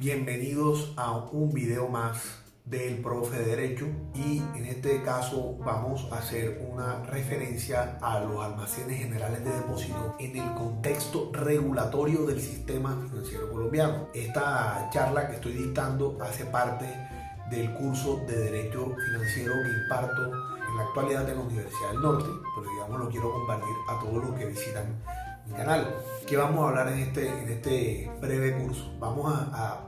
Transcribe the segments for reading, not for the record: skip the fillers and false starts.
Bienvenidos a un video más del Profe de Derecho, y en este caso vamos a hacer una referencia a los almacenes generales de depósito en el contexto regulatorio del sistema financiero colombiano. Esta charla que estoy dictando hace parte del curso de Derecho Financiero que imparto en la actualidad en la Universidad del Norte, pero digamos lo quiero compartir a todos los que visitan mi canal. ¿Qué vamos a hablar en este breve curso? Vamos a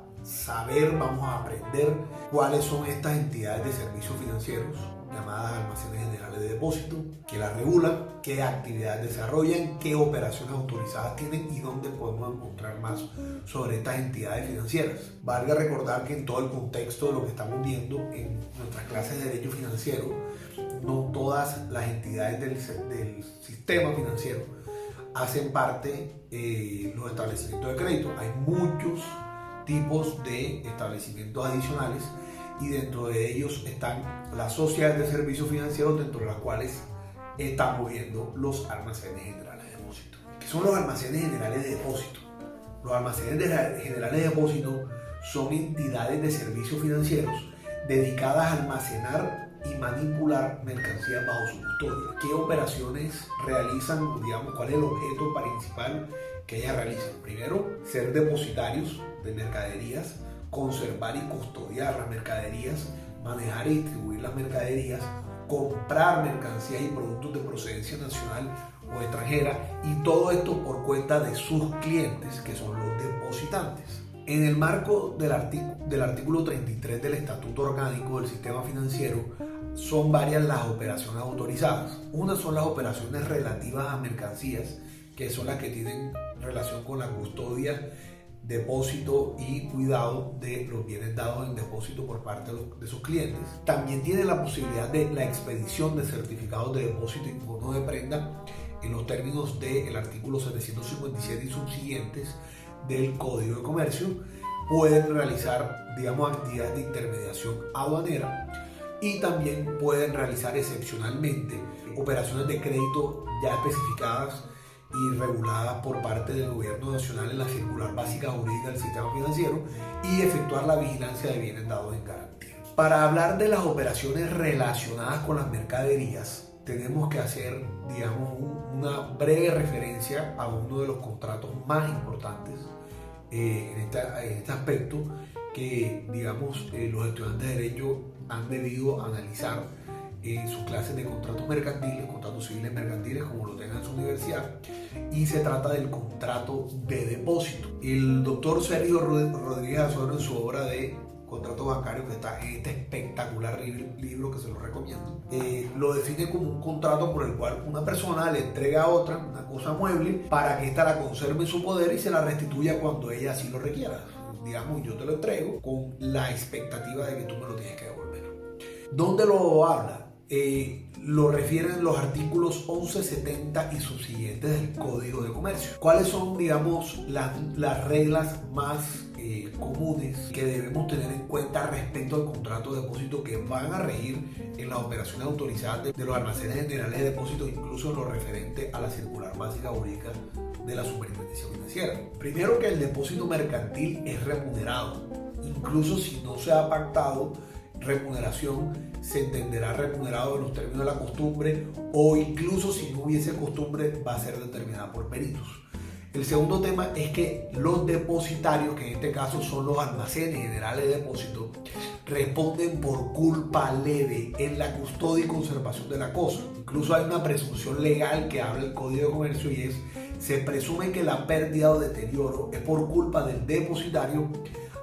aprender cuáles son estas entidades de servicios financieros llamadas almacenes generales de depósito, qué las regulan, qué actividades desarrollan, qué operaciones autorizadas tienen y dónde podemos encontrar más sobre estas entidades financieras. Valga recordar que en todo el contexto de lo que estamos viendo en nuestras clases de derecho financiero, no todas las entidades del sistema financiero hacen parte los establecimientos de crédito. Hay muchos tipos de establecimientos adicionales y dentro de ellos están las sociedades de servicios financieros, dentro de las cuales estamos viendo los almacenes generales de depósito. ¿Qué son los almacenes generales de depósito? Los almacenes generales de depósito son entidades de servicios financieros dedicadas a almacenar y manipular mercancías bajo su custodia. ¿Qué operaciones realizan? Digamos, ¿cuál es el objeto principal que ellas realizan? Primero, ser depositarios de mercaderías, conservar y custodiar las mercaderías, manejar y distribuir las mercaderías, comprar mercancías y productos de procedencia nacional o extranjera, y todo esto por cuenta de sus clientes, que son los depositantes. En el marco del artículo 33 del Estatuto Orgánico del Sistema Financiero, son varias las operaciones autorizadas. Unas son las operaciones relativas a mercancías, que son las que tienen relación con la custodia, depósito y cuidado de los bienes dados en depósito por parte de sus clientes. También tiene la posibilidad de la expedición de certificados de depósito y bonos de prenda en los términos del artículo 757 y subsiguientes del Código de Comercio. Pueden realizar, actividades de intermediación aduanera, y también pueden realizar excepcionalmente operaciones de crédito ya especificadas y reguladas por parte del Gobierno Nacional en la Circular Básica Jurídica del Sistema Financiero, y efectuar la vigilancia de bienes dados en garantía. Para hablar de las operaciones relacionadas con las mercaderías, tenemos que hacer, una breve referencia a uno de los contratos más importantes en este aspecto, que los estudiantes de Derecho han debido analizar en sus clases de contratos mercantiles, contratos civiles mercantiles, como lo tengan en su universidad, y se trata del contrato de depósito. El doctor Sergio Rodríguez Azuero, en su obra de Contrato Bancario, que está en este espectacular libro que se lo recomiendo, lo define como un contrato por el cual una persona le entrega a otra una cosa mueble para que ésta la conserve en su poder y se la restituya cuando ella así lo requiera. Yo te lo entrego con la expectativa de que tú me lo tienes que devolver. ¿Dónde lo habla? Lo refieren los artículos 11, 70 y subsiguientes del Código de Comercio. ¿Cuáles son, las reglas más comunes que debemos tener en cuenta respecto al contrato de depósito, que van a regir en las operaciones autorizadas de los almacenes generales de depósito, incluso en lo referente a la Circular Básica Jurídica de la Superintendencia Financiera? Primero, que el depósito mercantil es remunerado. Incluso si no se ha pactado remuneración, se entenderá remunerado en los términos de la costumbre, o incluso si no hubiese costumbre, va a ser determinada por peritos. El segundo tema es que los depositarios, que en este caso son los almacenes generales de depósito, responden por culpa leve en la custodia y conservación de la cosa. Incluso hay una presunción legal que habla el Código de Comercio, y se presume que la pérdida o deterioro es por culpa del depositario,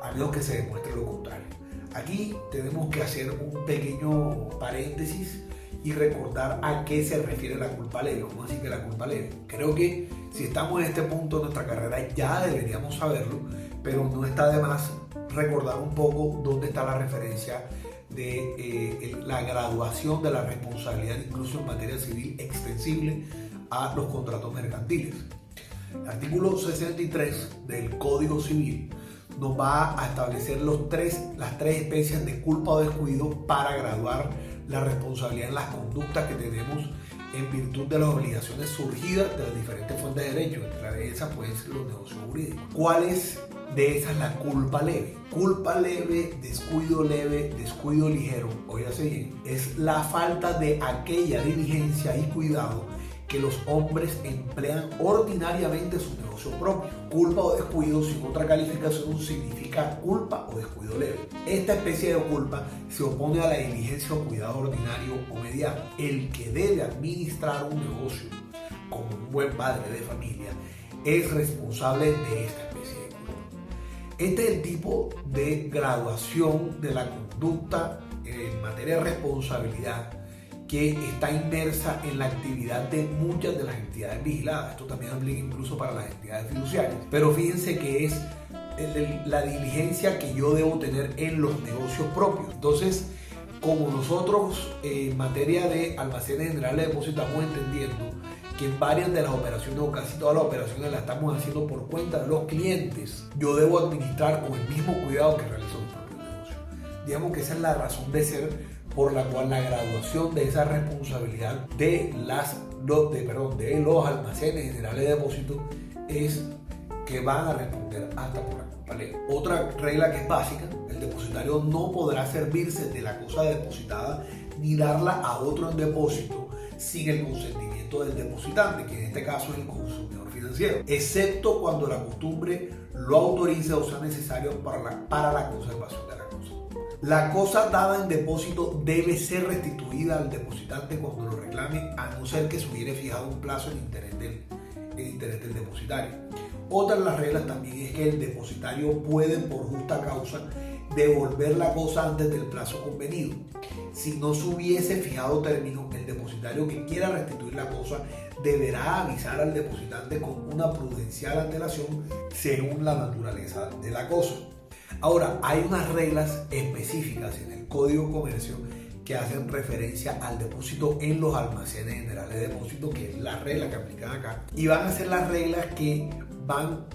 a menos que se demuestre lo contrario. Aquí tenemos que hacer un pequeño paréntesis y recordar a qué se refiere la culpa leve. ¿Cómo así que la culpa leve? Creo que si estamos en este punto de nuestra carrera ya deberíamos saberlo, pero no está de más recordar un poco dónde está la referencia de la graduación de la responsabilidad, incluso en materia civil, extensible a los contratos mercantiles. El artículo 63 del Código Civil nos va a establecer las tres especies de culpa o descuido para graduar la responsabilidad en las conductas que tenemos en virtud de las obligaciones surgidas de las diferentes fuentes de derecho. Entre esas pueden ser los negocios jurídicos. ¿Cuáles de esa es la culpa leve. Culpa leve, descuido ligero, óyase bien, es la falta de aquella diligencia y cuidado que los hombres emplean ordinariamente en su negocio propio. Culpa o descuido, sin otra calificación, significa culpa o descuido leve. Esta especie de culpa se opone a la diligencia o cuidado ordinario o mediano. El que debe administrar un negocio como un buen padre de familia es responsable de esta especie de culpa. Este es el tipo de graduación de la conducta en materia de responsabilidad que está inmersa en la actividad de muchas de las entidades vigiladas. Esto también aplica incluso para las entidades fiduciarias. Pero fíjense que es la diligencia que yo debo tener en los negocios propios. Entonces, como nosotros en materia de almacenes generales de depósito estamos entendiendo que en varias de las operaciones o casi todas las operaciones las estamos haciendo por cuenta de los clientes, yo debo administrar con el mismo cuidado que realizo mi propio negocio. Digamos que esa es la razón de ser por la cual la graduación de esa responsabilidad de los almacenes generales de depósito es que van a responder hasta por la culpa leve. Otra regla que es básica: el depositario no podrá servirse de la cosa depositada ni darla a otro en depósito sin el consentimiento del depositante, que en este caso es el consumidor financiero, excepto cuando la costumbre lo autorice o sea necesario para la conservación de la cosa. La cosa dada en depósito debe ser restituida al depositante cuando lo reclame, a no ser que se hubiere fijado un plazo en interés del depositario. Otra de las reglas también es que el depositario puede, por justa causa, devolver la cosa antes del plazo convenido. Si no se hubiese fijado término, el depositario que quiera restituir la cosa deberá avisar al depositante con una prudencial antelación según la naturaleza de la cosa. Ahora, hay unas reglas específicas en el Código de Comercio que hacen referencia al depósito en los almacenes generales de depósito, que es la regla que aplican acá, y van a ser las reglas que van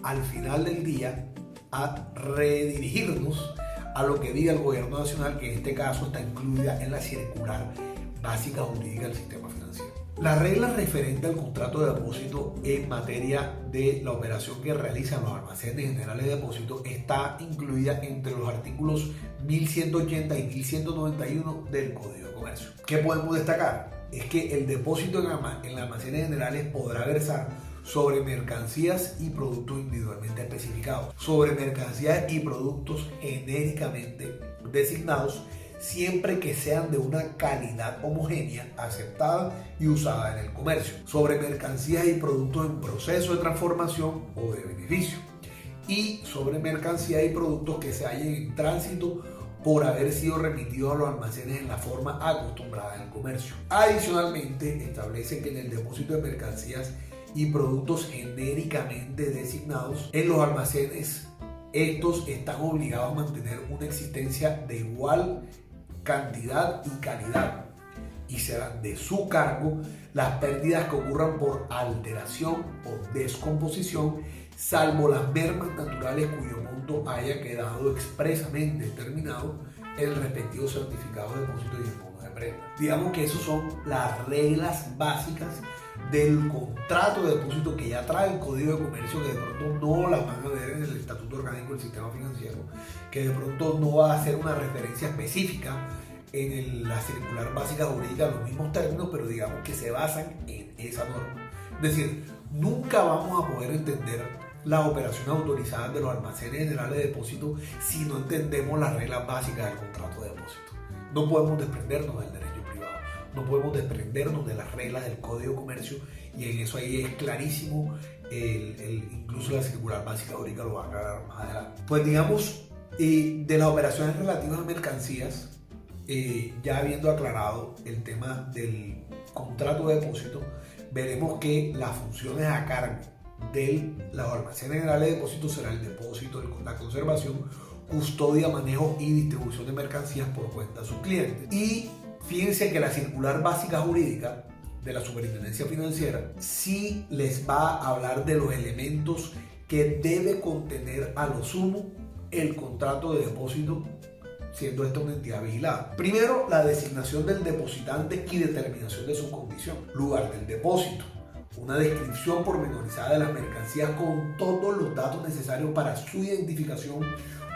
al final del día a redirigirnos a lo que diga el gobierno nacional, que en este caso está incluida en la circular básica jurídica del sistema financiero. La regla referente al contrato de depósito en materia de la operación que realizan los almacenes generales de depósito está incluida entre los artículos 1180 y 1191 del Código de Comercio. ¿Qué podemos destacar? Es que el depósito en almacenes generales podrá versar sobre mercancías y productos individualmente especificados, sobre mercancías y productos genéricamente designados, siempre que sean de una calidad homogénea, aceptada y usada en el comercio, sobre mercancías y productos en proceso de transformación o de beneficio, y sobre mercancías y productos que se hallen en tránsito por haber sido remitidos a los almacenes en la forma acostumbrada en el comercio. Adicionalmente, establece que en el depósito de mercancías y productos genéricamente designados en los almacenes, estos están obligados a mantener una existencia de igual cantidad y calidad, y serán de su cargo las pérdidas que ocurran por alteración o descomposición, salvo las mermas naturales cuyo monto haya quedado expresamente determinado en el respectivo certificado de depósito y el bono de prenda. Digamos que esas son las reglas básicas del contrato de depósito que ya trae el Código de Comercio, que de pronto no las van a ver en el Estatuto Orgánico del Sistema Financiero, que de pronto no va a hacer una referencia específica en la circular básica jurídica de los mismos términos, pero digamos que se basan en esa norma. Es decir, nunca vamos a poder entender las operaciones autorizadas de los almacenes generales de depósito si no entendemos las reglas básicas del contrato de depósito. No podemos desprendernos del derecho privado, no podemos desprendernos de las reglas del Código de Comercio, y en eso ahí es clarísimo, incluso la circular básica jurídica lo va a aclarar más adelante. Pues digamos, de las operaciones relativas a mercancías, ya habiendo aclarado el tema del contrato de depósito, veremos que las funciones a cargo de los almacenes generales de depósito será el depósito, la conservación, custodia, manejo y distribución de mercancías por cuenta de sus clientes. Y fíjense que la circular básica jurídica de la Superintendencia Financiera sí les va a hablar de los elementos que debe contener a lo sumo el contrato de depósito, siendo esta una entidad vigilada. Primero, la designación del depositante y determinación de su condición, lugar del depósito, una descripción pormenorizada de las mercancías con todos los datos necesarios para su identificación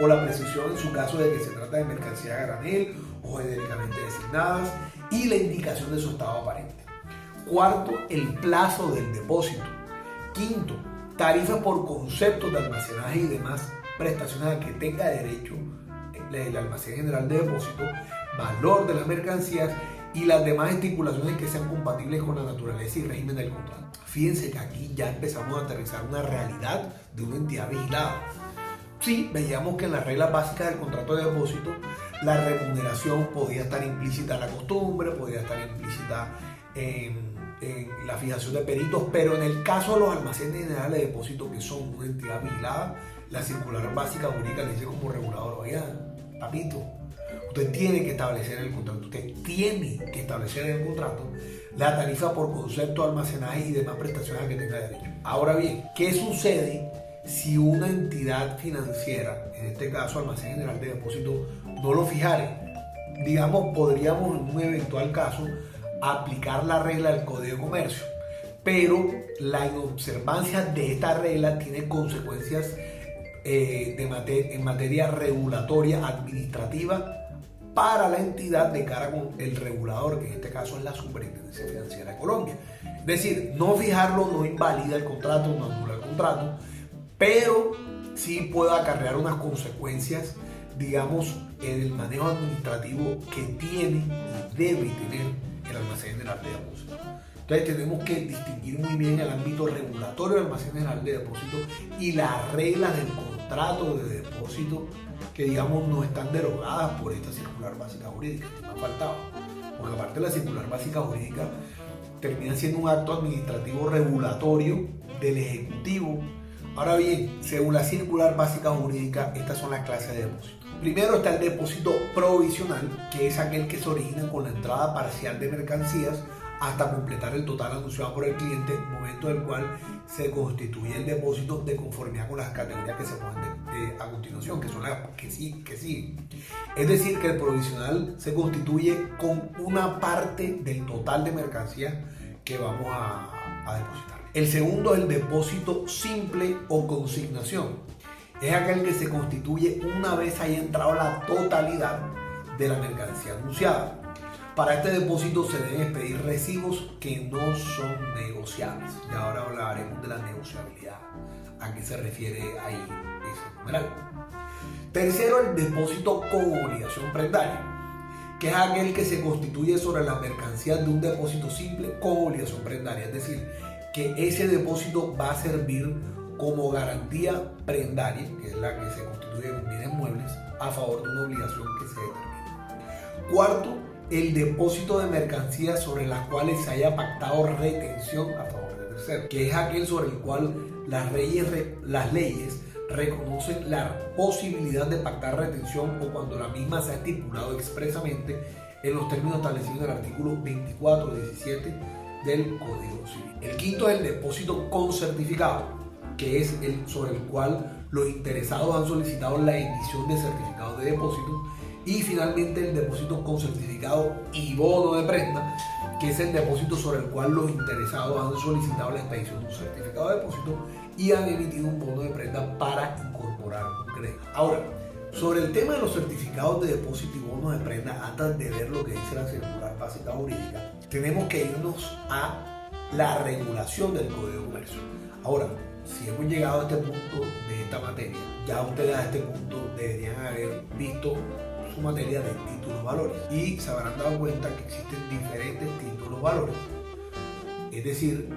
o la precisión en su caso de que se trata de mercancías a granel o genéricamente designadas, y la indicación de su estado aparente. Cuarto, el plazo del depósito. Quinto, tarifa por conceptos de almacenaje y demás prestaciones a que tenga derecho el almacén general de depósito, valor de las mercancías y las demás estipulaciones que sean compatibles con la naturaleza y régimen del contrato. Fíjense que aquí ya empezamos a aterrizar una realidad de una entidad vigilada. Sí, veíamos que en las reglas básicas del contrato de depósito la remuneración podía estar implícita en la costumbre, podía estar implícita en la fijación de peritos, pero en el caso de los almacenes generales de depósito, que son una entidad vigilada, la circular básica jurídica le dice como regulador: oigan, papito, usted tiene que establecer en el contrato, la tarifa por concepto de almacenaje y demás prestaciones a que tenga derecho. Ahora bien, ¿qué sucede si una entidad financiera, en este caso Almacén General de Depósito, no lo fijare? Digamos, podríamos en un eventual caso aplicar la regla del Código de Comercio, pero la inobservancia de esta regla tiene consecuencias en materia regulatoria administrativa para la entidad de cara con el regulador, que en este caso es la Superintendencia Financiera de Colombia. Es decir, no fijarlo no invalida el contrato, no anula el contrato, pero sí puede acarrear unas consecuencias, digamos, en el manejo administrativo que tiene y debe tener el Almacén General de Depósito. Entonces tenemos que distinguir muy bien el ámbito regulatorio del Almacén General de Depósito y las reglas del contrato de depósito, que digamos no están derogadas por esta circular básica jurídica, que me ha faltado. Porque aparte de la circular básica jurídica termina siendo un acto administrativo regulatorio del Ejecutivo. Ahora bien, según la circular básica jurídica, estas son las clases de depósito. Primero está el depósito provisional, que es aquel que se origina con la entrada parcial de mercancías hasta completar el total anunciado por el cliente, momento del cual se constituye el depósito de conformidad con las categorías que se ponen a continuación, que son las que siguen. Es decir, que el provisional se constituye con una parte del total de mercancías que vamos a depositar. El segundo es el depósito simple o consignación. Es aquel que se constituye una vez haya entrado la totalidad de la mercancía anunciada. Para este depósito se deben expedir recibos que no son negociables. Y ahora hablaremos de la negociabilidad. ¿A qué se refiere ahí ese numeral? Tercero, el depósito con obligación prendaria, que es aquel que se constituye sobre las mercancías de un depósito simple con obligación prendaria. Es decir, que ese depósito va a servir como garantía prendaria, que es la que se constituye con bienes muebles, a favor de una obligación que se determina. Cuarto, el depósito de mercancías sobre las cuales se haya pactado retención a favor de terceros, que es aquel sobre el cual las leyes reconocen la posibilidad de pactar retención o cuando la misma se ha estipulado expresamente en los términos establecidos en el artículo 24-17 del Código Civil. El quinto es el depósito con certificado, que es el sobre el cual los interesados han solicitado la emisión de certificados de depósito. Y finalmente el depósito con certificado y bono de prenda, que es el depósito sobre el cual los interesados han solicitado la expedición de un certificado de depósito y han emitido un bono de prenda para incorporar un crédito. Ahora, sobre el tema de los certificados de depósito y bonos de prenda, antes de ver lo que dice la circular básica jurídica, tenemos que irnos a la regulación del Código de Comercio. Ahora, si hemos llegado a este punto de esta materia, ya ustedes a este punto deberían haber visto su materia de títulos valores y se habrán dado cuenta que existen diferentes títulos valores, es decir,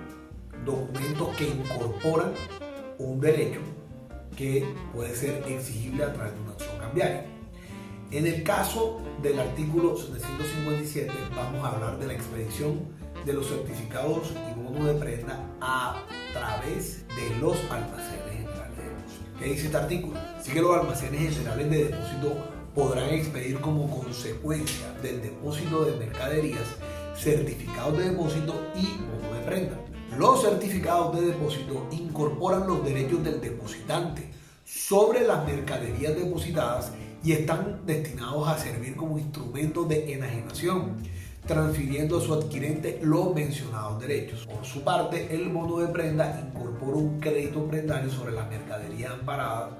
documentos que incorporan un derecho que puede ser exigible a través de una acción cambiaria. En el caso del artículo 757 vamos a hablar de la expedición de los certificados y bonos de prenda a través de los almacenes generales de depósito. ¿Qué dice este artículo? Así que los almacenes generales de depósito podrán expedir como consecuencia del depósito de mercaderías certificados de depósito y bonos de prenda. Los certificados de depósito incorporan los derechos del depositante sobre las mercaderías depositadas y están destinados a servir como instrumentos de enajenación, transfiriendo a su adquirente los mencionados derechos. Por su parte, el bono de prenda incorpora un crédito prendario sobre las mercaderías amparadas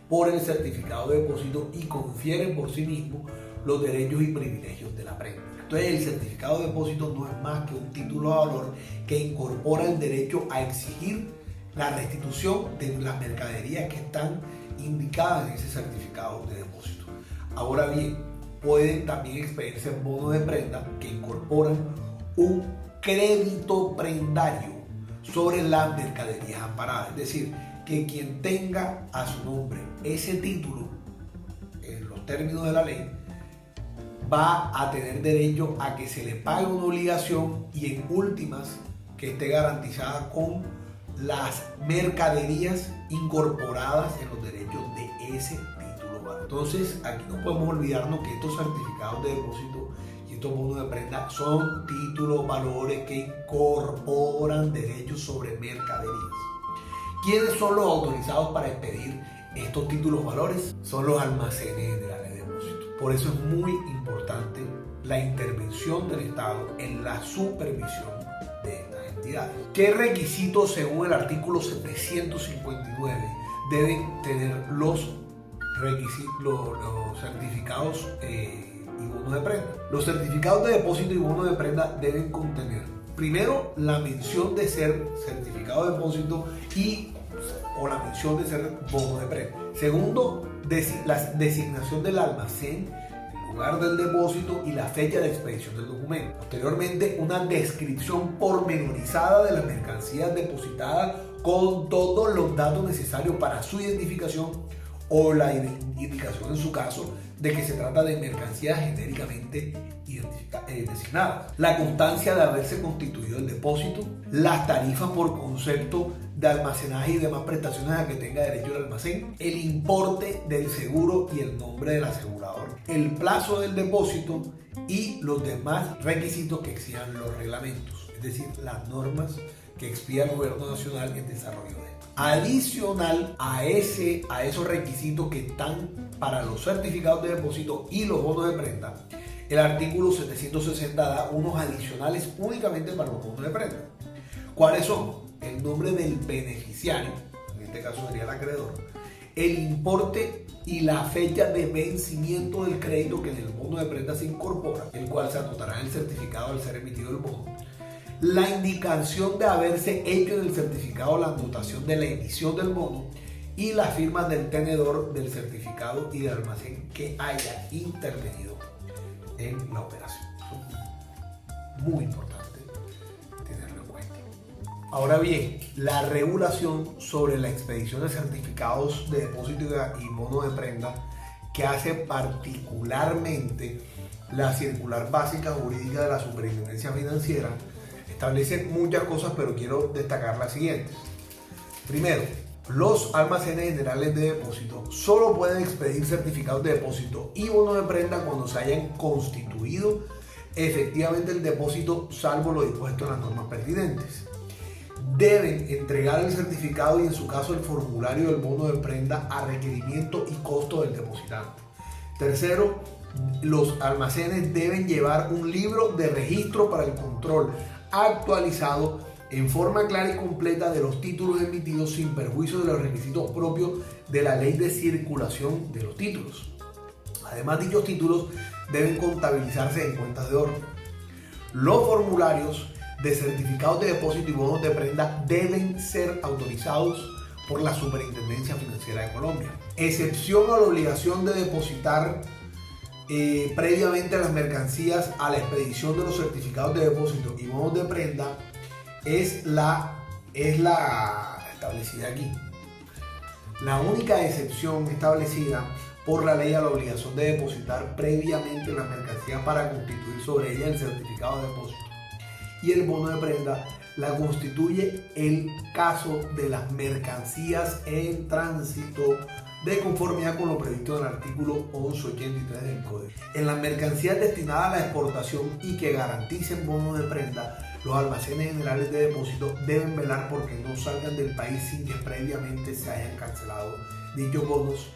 por el certificado de depósito y confiere por sí mismo los derechos y privilegios de la prenda. Entonces, el certificado de depósito no es más que un título de valor que incorpora el derecho a exigir la restitución de las mercaderías que están indicadas en ese certificado de depósito. Ahora bien, pueden también expedirse bonos de prenda que incorporan un crédito prendario sobre las mercaderías amparadas. Es decir, que quien tenga a su nombre ese título en los términos de la ley va a tener derecho a que se le pague una obligación y en últimas que esté garantizada con las mercaderías incorporadas en los derechos de ese título. Entonces, aquí no podemos olvidarnos que estos certificados de depósito y estos bonos de prenda son títulos, valores que incorporan derechos sobre mercaderías. ¿Quiénes son los autorizados para expedir estos títulos, valores? Son los almacenes generales de depósito. Por eso es muy importante la intervención del Estado en la supervisión de estas entidades. ¿Qué requisitos, según el artículo 759, deben tener los certificados y bonos de prenda? Los certificados de depósito y bonos de prenda deben contener, primero, la mención de ser certificado de depósito o la mención de ser bono de prenda. Segundo, la designación del almacén, el lugar del depósito y la fecha de expedición del documento. Posteriormente, una descripción pormenorizada de las mercancías depositadas con todos los datos necesarios para su identificación o la indicación en su caso de que se trata de mercancías genéricamente designadas. La constancia de haberse constituido el depósito, las tarifas por concepto de almacenaje y demás prestaciones a que tenga derecho el almacén, el importe del seguro y el nombre del asegurador, el plazo del depósito y los demás requisitos que exijan los reglamentos, es decir, las normas que expida el gobierno nacional en desarrollo de esto. Adicional a esos requisitos que están para los certificados de depósito y los bonos de prenda, el artículo 760 da unos adicionales únicamente para los bonos de prenda. ¿Cuáles son? El nombre del beneficiario, en este caso sería el acreedor, el importe y la fecha de vencimiento del crédito que en el bono de prenda se incorpora, el cual se anotará en el certificado al ser emitido el bono, la indicación de haberse hecho en el certificado la anotación de la emisión del bono y las firmas del tenedor del certificado y del almacén que haya intervenido en la operación. Muy importante tenerlo en cuenta. Ahora bien, la regulación sobre la expedición de certificados de depósito y bono de prenda que hace particularmente la circular básica jurídica de la Superintendencia Financiera establece muchas cosas, pero quiero destacar las siguientes. Primero, los almacenes generales de depósito solo pueden expedir certificados de depósito y bonos de prenda cuando se hayan constituido efectivamente el depósito, salvo lo dispuesto en las normas pertinentes. Deben entregar el certificado y en su caso el formulario del bono de prenda a requerimiento y costo del depositante. Tercero, los almacenes deben llevar un libro de registro para el control actualizado en forma clara y completa de los títulos emitidos sin perjuicio de los requisitos propios de la ley de circulación de los títulos. Además, dichos títulos deben contabilizarse en cuentas de oro. Los formularios de certificados de depósito y bonos de prenda deben ser autorizados por la Superintendencia Financiera de Colombia. Excepción a la obligación de depositar previamente las mercancías a la expedición de los certificados de depósito y bonos de prenda es la establecida aquí. La única excepción establecida por la ley a la obligación de depositar previamente las mercancías para constituir sobre ella el certificado de depósito y el bono de prenda la constituye el caso de las mercancías en tránsito de conformidad con lo previsto en el artículo 1183 del Código. En las mercancías destinadas a la exportación y que garanticen bonos de prenda, los almacenes generales de depósito deben velar porque no salgan del país sin que previamente se hayan cancelado dichos bonos,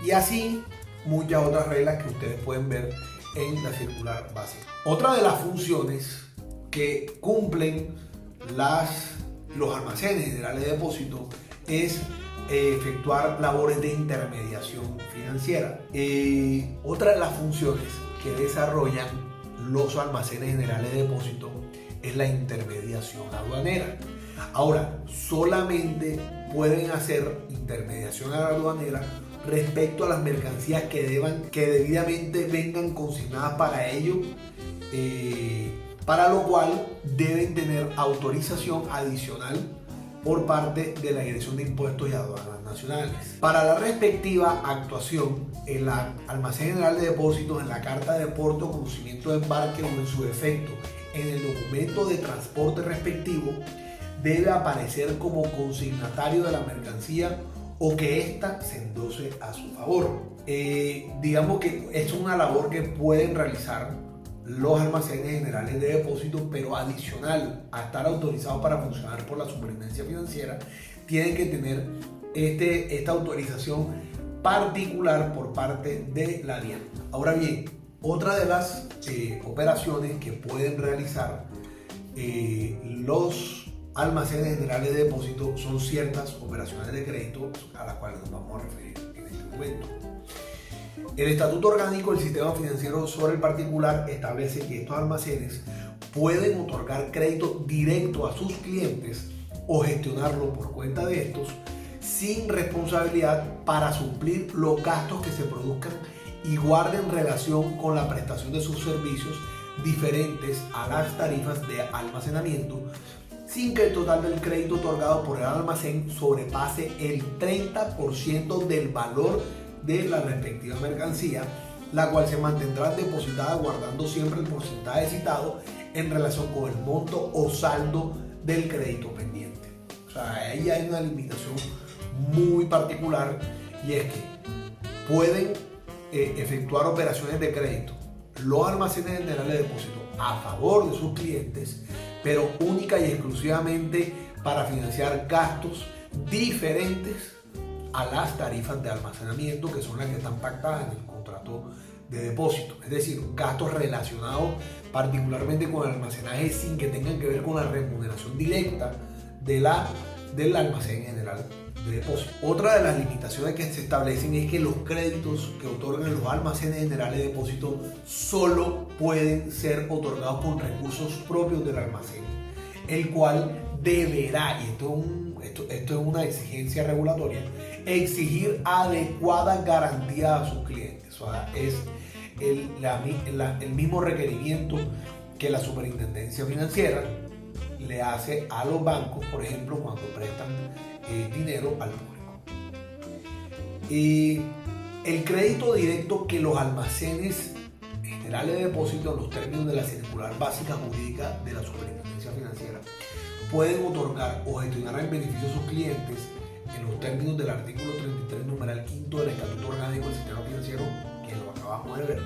y así muchas otras reglas que ustedes pueden ver en la circular básica. Otra de las funciones que cumplen los almacenes generales de depósito es efectuar labores de intermediación financiera. Otra de las funciones que desarrollan los almacenes generales de depósito es la intermediación aduanera. Ahora, solamente pueden hacer intermediación aduanera respecto a las mercancías que debidamente vengan consignadas para ello, para lo cual deben tener autorización adicional por parte de la Dirección de Impuestos y Aduanas Nacionales. Para la respectiva actuación, el Almacén General de Depósitos, en la carta de aporte o conocimiento de embarque o en su defecto en el documento de transporte respectivo, debe aparecer como consignatario de la mercancía o que ésta se endose a su favor. Digamos que es una labor que pueden realizar los almacenes generales de depósitos, pero adicional a estar autorizados para funcionar por la Superintendencia Financiera, tienen que tener esta autorización particular por parte de la DIAN. Ahora bien, otra de las operaciones que pueden realizar los almacenes generales de depósito son ciertas operaciones de crédito a las cuales nos vamos a referir en este momento. El Estatuto Orgánico del Sistema Financiero sobre el Particular establece que estos almacenes pueden otorgar crédito directo a sus clientes o gestionarlo por cuenta de estos sin responsabilidad para suplir los gastos que se produzcan y guarden relación con la prestación de sus servicios diferentes a las tarifas de almacenamiento, sin que el total del crédito otorgado por el almacén sobrepase el 30% del valor de la respectiva mercancía, la cual se mantendrá depositada guardando siempre el porcentaje citado en relación con el monto o saldo del crédito pendiente. O sea, ahí hay una limitación muy particular, y es que pueden efectuar operaciones de crédito los almacenes generales de depósito a favor de sus clientes, pero única y exclusivamente para financiar gastos diferentes a las tarifas de almacenamiento, que son las que están pactadas en el contrato de depósito. Es decir, gastos relacionados particularmente con el almacenaje sin que tengan que ver con la remuneración directa del almacén general de depósito. Otra de las limitaciones que se establecen es que los créditos que otorgan los almacenes generales de depósito solo pueden ser otorgados con recursos propios del almacén, el cual deberá, y esto es una exigencia regulatoria, exigir adecuada garantía a sus clientes. O sea, es el mismo requerimiento que la Superintendencia Financiera le hace a los bancos, por ejemplo, cuando prestan dinero al público. El crédito directo que los almacenes generales de depósito, en los términos de la circular básica jurídica de la Superintendencia Financiera, pueden otorgar o gestionar en beneficio a sus clientes en los términos del artículo 33, numeral 5 del Estatuto Orgánico del Sistema Financiero, que lo acabamos de ver,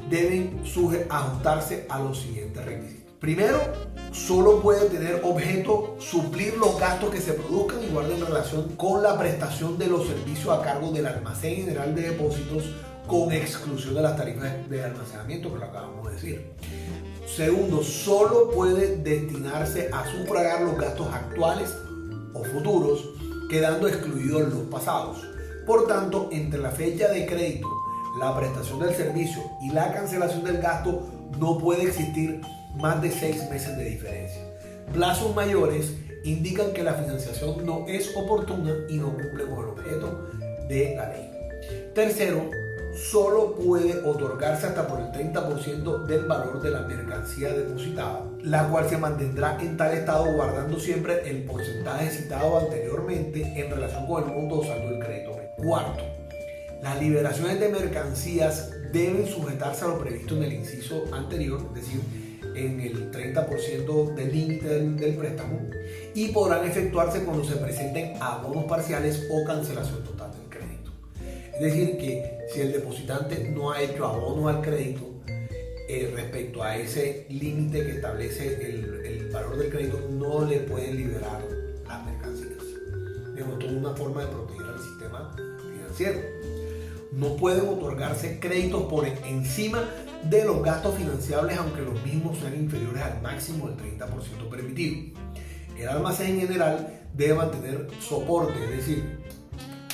deben ajustarse a los siguientes requisitos. Primero, solo puede tener objeto suplir los gastos que se produzcan y guarden relación con la prestación de los servicios a cargo del Almacén General de Depósitos, con exclusión de las tarifas de almacenamiento, que lo acabamos de decir. Segundo, solo puede destinarse a sufragar los gastos actuales o futuros, quedando excluidos los pasados. Por tanto, entre la fecha de crédito, la prestación del servicio y la cancelación del gasto no puede existir más de 6 meses de diferencia. Plazos mayores indican que la financiación no es oportuna y no cumple con el objeto de la ley. Tercero, solo puede otorgarse hasta por el 30% del valor de la mercancía depositada, la cual se mantendrá en tal estado guardando siempre el porcentaje citado anteriormente en relación con el monto o saldo del crédito. Cuarto, las liberaciones de mercancías deben sujetarse a lo previsto en el inciso anterior, es decir, en el 30% del límite del préstamo, y podrán efectuarse cuando se presenten abonos parciales o cancelación total del crédito. Es decir, que si el depositante no ha hecho abono al crédito respecto a ese límite que establece el valor del crédito, no le pueden liberar las mercancías. Digamos, toda una forma de proteger al sistema financiero. no pueden otorgarse créditos por encima de los gastos financiables, aunque los mismos sean inferiores al máximo del 30% permitido. El almacén general debe mantener soporte, es decir,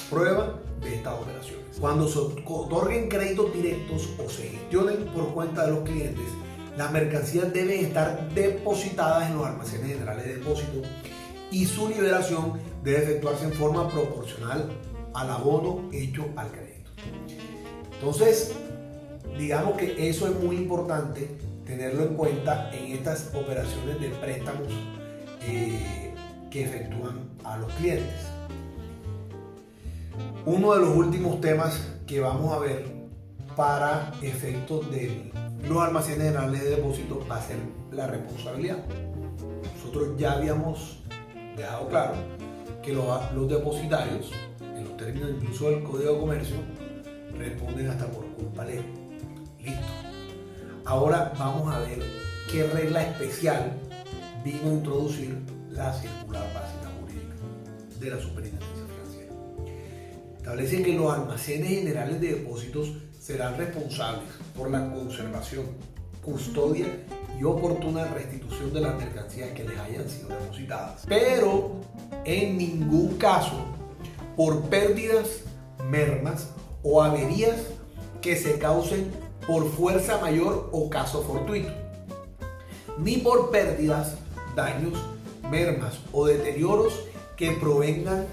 prueba de estas operaciones. Cuando se otorguen créditos directos o se gestionen por cuenta de los clientes, las mercancías deben estar depositadas en los almacenes generales de depósito y su liberación debe efectuarse en forma proporcional al abono hecho al crédito. Entonces, digamos que eso es muy importante tenerlo en cuenta en estas operaciones de préstamos que efectúan a los clientes. Uno de los últimos temas que vamos a ver para efectos de los almacenes generales de depósito va a ser la responsabilidad. Nosotros ya habíamos dejado claro que los depositarios, en los términos incluso del Código de Comercio, responden hasta por culpa leve. Listo. Ahora vamos a ver qué regla especial vino a introducir la Circular Básica Jurídica de la Superintendencia Financiera. Establece que los almacenes generales de depósitos serán responsables por la conservación, custodia y oportuna restitución de las mercancías que les hayan sido depositadas, pero en ningún caso por pérdidas, mermas o averías que se causen por fuerza mayor o caso fortuito, ni por pérdidas, daños, mermas o deterioros que provengan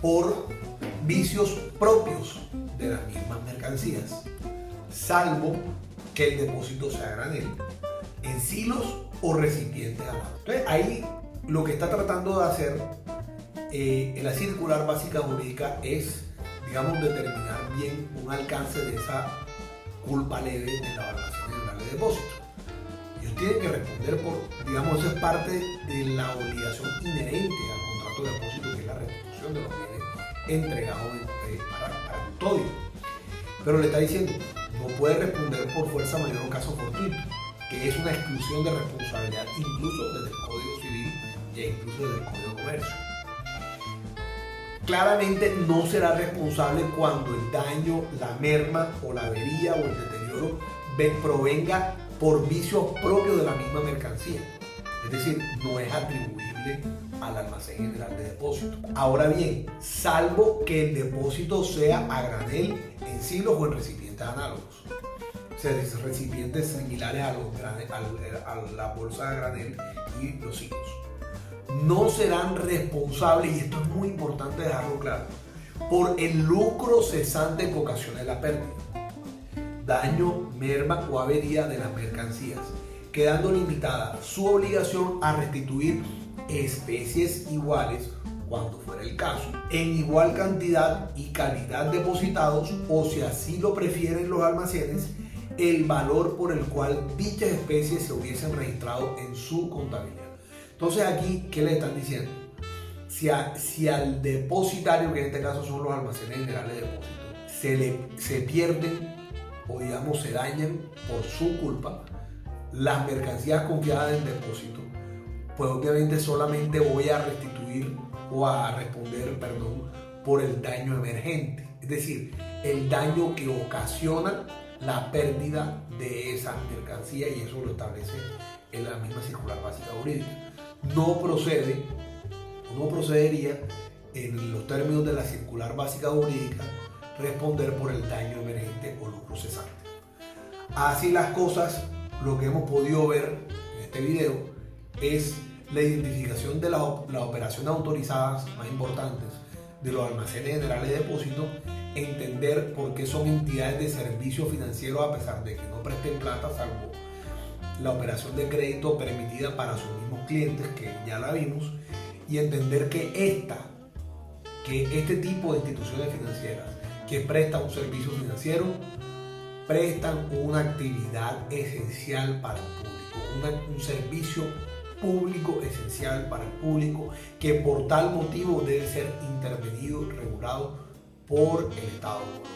por vicios propios de las mismas mercancías, salvo que el depósito sea a granel, en silos o recipientes a mano. Entonces ahí lo que está tratando de hacer en la Circular Básica Jurídica es, digamos, determinar bien un alcance de esa culpa leve de los almacenes generales de depósito. Ellos tienen que responder por, digamos, eso es parte de la obligación inherente al contrato de depósito, que es la restitución de los bienes entregados para custodia. Pero le está diciendo, no puede responder por fuerza mayor o caso fortuito, que es una exclusión de responsabilidad incluso desde el Código Civil e incluso desde el Código de Comercio. Claramente no será responsable cuando el daño, la merma o la avería o el deterioro provenga por vicios propios de la misma mercancía. Es decir, no es atribuible al almacén general de depósito. Ahora bien, salvo que el depósito sea a granel, en silos o en recipientes análogos. O sea, recipientes similares a la bolsa de granel y los silos. No serán responsables, y esto es muy importante dejarlo claro, por el lucro cesante que ocasione la pérdida, daño, merma o avería de las mercancías, quedando limitada su obligación a restituir especies iguales, cuando fuera el caso, en igual cantidad y calidad depositados, o si así lo prefieren los almacenes, el valor por el cual dichas especies se hubiesen registrado en su contabilidad. Entonces aquí, ¿qué le están diciendo? Si al depositario, que en este caso son los almacenes generales de depósito, se pierden o digamos se dañan por su culpa las mercancías confiadas en depósito, pues obviamente solamente voy a restituir o a responder, por el daño emergente. Es decir, el daño que ocasiona la pérdida de esa mercancía, y eso lo establece en la misma Circular Básica Jurídica. No procedería en los términos de la Circular Básica Jurídica responder por el daño emergente o lucro cesante. Así las cosas, lo que hemos podido ver en este video es la identificación de las operaciones autorizadas más importantes de los almacenes generales de depósito, entender por qué son entidades de servicio financiero a pesar de que no presten plata, salvo la operación de crédito permitida para sus mismos clientes, que ya la vimos, y entender que este tipo de instituciones financieras que prestan un servicio financiero prestan una actividad esencial para el público, un servicio público esencial para el público, que por tal motivo debe ser intervenido, regulado por el Estado colombiano.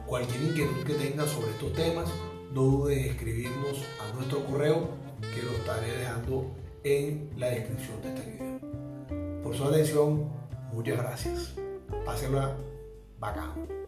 Cualquier inquietud que tenga sobre estos temas, no dude en escribirnos a nuestro correo, que lo estaré dejando en la descripción de este video. Por su atención, muchas gracias. Pásenla bacán.